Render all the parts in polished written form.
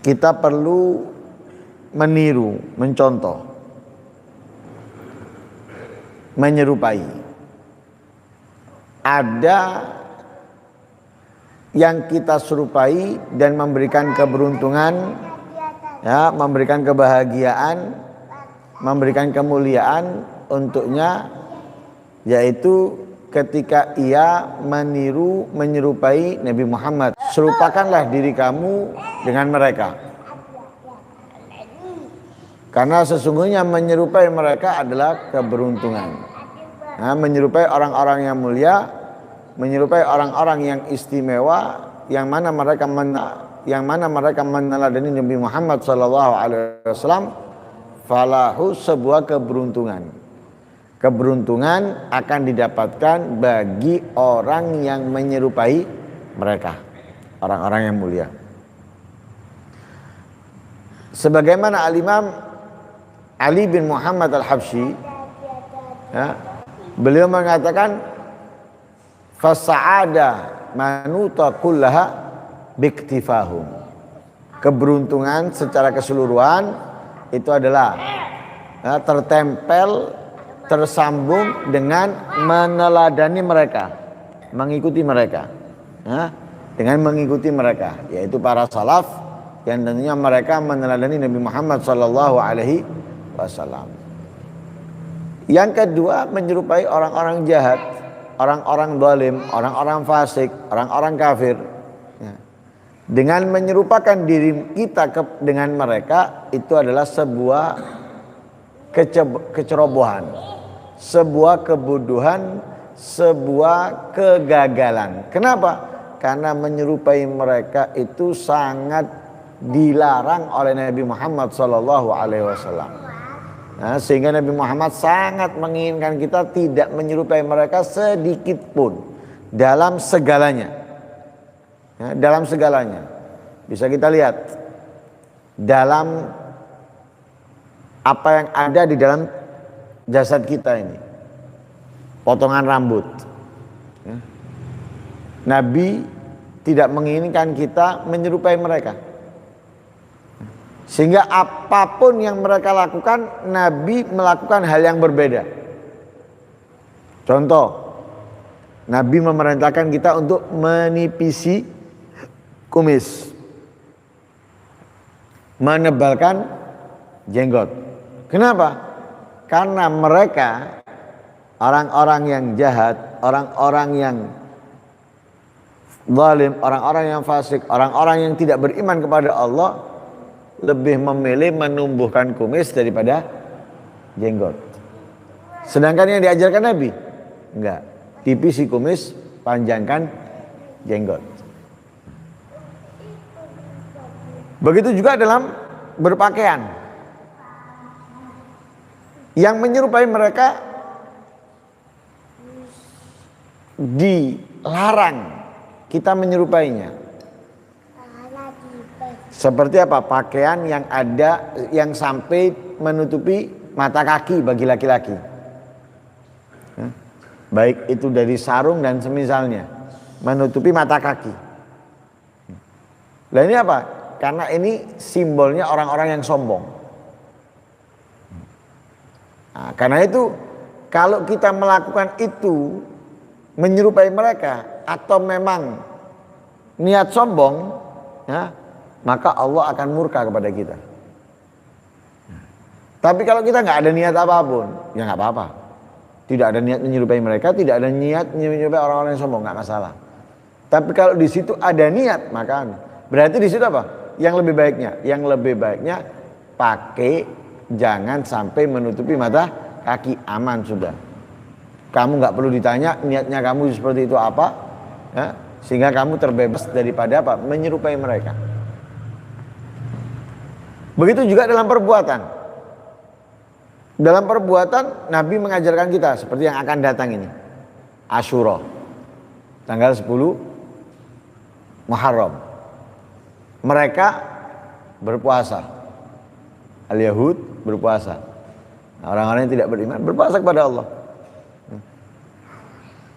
kita perlu meniru, mencontoh, menyerupai. Ada yang kita serupai dan memberikan keberuntungan, ya, memberikan kebahagiaan, memberikan kemuliaan untuknya, yaitu ketika ia meniru, menyerupai Nabi Muhammad. Serupakanlah diri kamu dengan mereka, karena sesungguhnya menyerupai mereka adalah keberuntungan. Nah, menyerupai orang-orang yang mulia, menyerupai orang-orang yang istimewa, yang mana mereka meneladani Nabi Muhammad SAW, falahu, sebuah keberuntungan. Keberuntungan akan didapatkan bagi orang yang menyerupai mereka, orang-orang yang mulia. Sebagaimana Al-Imam Ali bin Muhammad Al-Habsyi, ya, beliau mengatakan, fasa'ada manuta kullaha biktifahum. Keberuntungan secara keseluruhan itu adalah, ya, tertempel, tersambung dengan meneladani mereka, mengikuti mereka, ya, dengan mengikuti mereka, yaitu para salaf yang tentunya mereka meneladani Nabi Muhammad SAW. Yang kedua, menyerupai orang-orang jahat, orang-orang zalim, orang-orang fasik, orang-orang kafir. Dengan menyerupakan diri kita dengan mereka, itu adalah sebuah kecerobohan, sebuah kebodohan, sebuah kegagalan. Kenapa? Karena menyerupai mereka itu sangat dilarang oleh Nabi Muhammad SAW. Nah, sehingga Nabi Muhammad sangat menginginkan kita tidak menyerupai mereka sedikit pun dalam segalanya. Ya, dalam segalanya. Bisa kita lihat dalam apa yang ada di dalam jasad kita ini. Potongan rambut. Ya. Nabi tidak menginginkan kita menyerupai mereka. Sehingga apapun yang mereka lakukan, Nabi melakukan hal yang berbeda. Contoh, Nabi memerintahkan kita untuk menipisi kumis, menebalkan jenggot. Kenapa? Karena mereka, orang-orang yang jahat, orang-orang yang zalim, orang-orang yang fasik, orang-orang yang tidak beriman kepada Allah, lebih memilih menumbuhkan kumis daripada jenggot. Sedangkan yang diajarkan Nabi, enggak, tipisi kumis, panjangkan jenggot. Begitu juga dalam berpakaian. Yang menyerupai mereka dilarang kita menyerupainya. Seperti apa? Pakaian yang ada, yang sampai menutupi mata kaki bagi laki-laki. Baik itu dari sarung dan semisalnya, menutupi mata kaki. Nah, ini apa? Karena ini simbolnya orang-orang yang sombong. Nah, karena itu kalau kita melakukan itu, menyerupai mereka, atau memang niat sombong, ya, maka Allah akan murka kepada kita. Tapi kalau kita nggak ada niat apapun, ya nggak apa-apa. Tidak ada niat menyerupai mereka, tidak ada niat menyerupai orang-orang yang sombong, nggak masalah. Tapi kalau di situ ada niat, maka berarti di situ apa? Yang lebih baiknya pakai, jangan sampai menutupi mata kaki, aman sudah. Kamu nggak perlu ditanya niatnya kamu seperti itu apa, ya, sehingga kamu terbebas daripada apa? Menyerupai mereka. Begitu juga dalam perbuatan. Dalam perbuatan Nabi mengajarkan kita seperti yang akan datang ini. Asyura, tanggal 10 Muharram. Mereka berpuasa. Al-Yahud berpuasa. Nah, orang-orang yang tidak beriman berpuasa kepada Allah.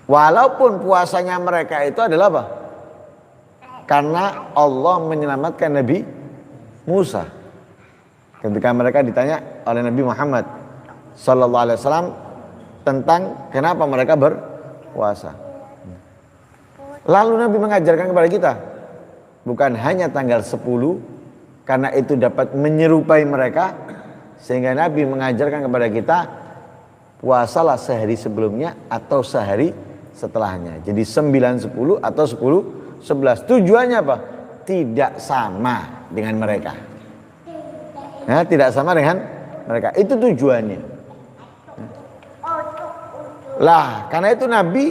Walaupun puasanya mereka itu adalah apa? Karena Allah menyelamatkan Nabi Musa. Ketika mereka ditanya oleh Nabi Muhammad sallallahu alaihi wasallam tentang kenapa mereka berpuasa. Lalu Nabi mengajarkan kepada kita, bukan hanya tanggal 10 karena itu dapat menyerupai mereka, sehingga Nabi mengajarkan kepada kita puasalah sehari sebelumnya atau sehari setelahnya. Jadi 9, 10 atau 10, 11. Tujuannya apa? Tidak sama dengan mereka. Ya, tidak sama dengan mereka. Itu tujuannya. Lah, karena itu Nabi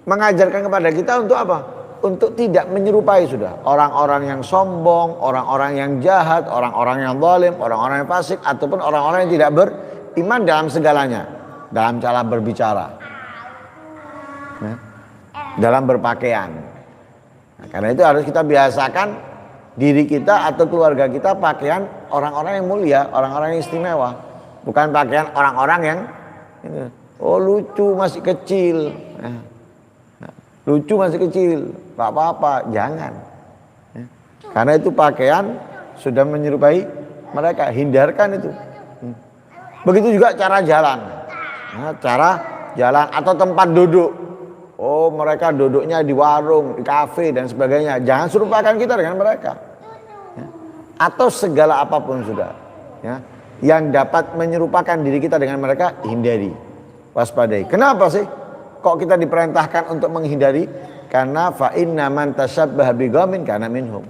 mengajarkan kepada kita untuk apa? Untuk tidak menyerupai sudah orang-orang yang sombong, orang-orang yang jahat, orang-orang yang zalim, orang-orang yang fasik, ataupun orang-orang yang tidak beriman dalam segalanya, dalam cara berbicara, ya, dalam berpakaian. Nah, karena itu harus kita biasakan diri kita atau keluarga kita pakaian orang-orang yang mulia, orang-orang yang istimewa, bukan pakaian orang-orang yang oh lucu masih kecil, lucu masih kecil, gak apa-apa, jangan. Karena itu pakaian sudah menyerupai mereka, hindarkan itu. Begitu juga cara jalan, cara jalan atau tempat duduk. Oh mereka duduknya di warung, di kafe dan sebagainya. Jangan serupakan kita dengan mereka. Atau segala apapun sudah, ya, yang dapat menyerupakan diri kita dengan mereka, hindari, waspadai. Kenapa sih? Kok kita diperintahkan untuk menghindari? Karena fa inna man tashabbaha biqaumin kana minhum.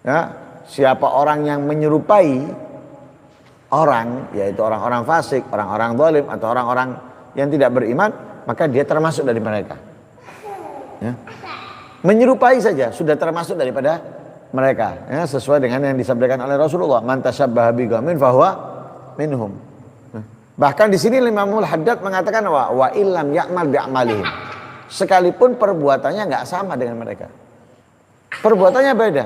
Ya, siapa orang yang menyerupai orang, yaitu orang-orang fasik, orang-orang zalim atau orang-orang yang tidak beriman, maka dia termasuk dari mereka. Ya. Menyerupai saja sudah termasuk daripada mereka, ya, sesuai dengan yang disampaikan oleh Rasulullah, man tashabbaha biqaumin fahuwa minhum. Bahkan di sini Imamul Haddad mengatakan wa illam ya'mal bi'amalihim. Sekalipun perbuatannya nggak sama dengan mereka. Perbuatannya beda.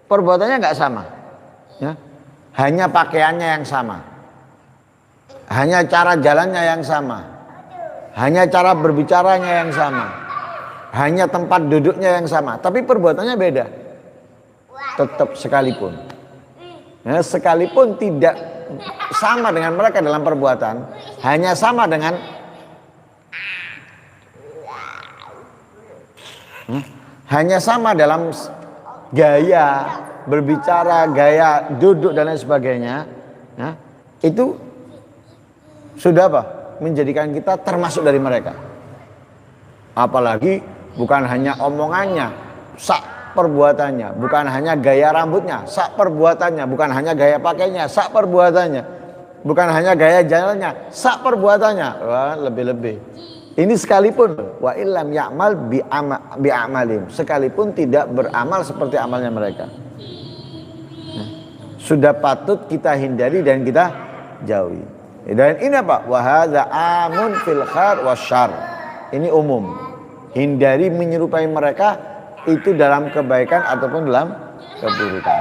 Perbuatannya nggak sama. Ya. Hanya pakaiannya yang sama. Hanya cara jalannya yang sama. Hanya cara berbicaranya yang sama. Hanya tempat duduknya yang sama. Tapi perbuatannya beda. Tetap sekalipun. Ya, sekalipun tidak sama dengan mereka dalam perbuatan, hanya sama dengan hanya sama dalam gaya berbicara, gaya duduk dan lain sebagainya, ya, itu sudah apa? Menjadikan kita termasuk dari mereka. Apalagi bukan hanya omongannya, sak perbuatannya, bukan hanya gaya rambutnya, sak perbuatannya, bukan hanya gaya pakainya, sak perbuatannya, bukan hanya gaya jalannya, sak perbuatannya. Wah, lebih-lebih. Ini sekalipun wa illam ya'mal bi'amalim, sekalipun tidak beramal seperti amalnya mereka. Sudah patut kita hindari dan kita jauhi. Dan ini apa? Wa hadza amun fil khair wasyarr. Ini umum. Hindari menyerupai mereka itu dalam kebaikan ataupun dalam keburukan.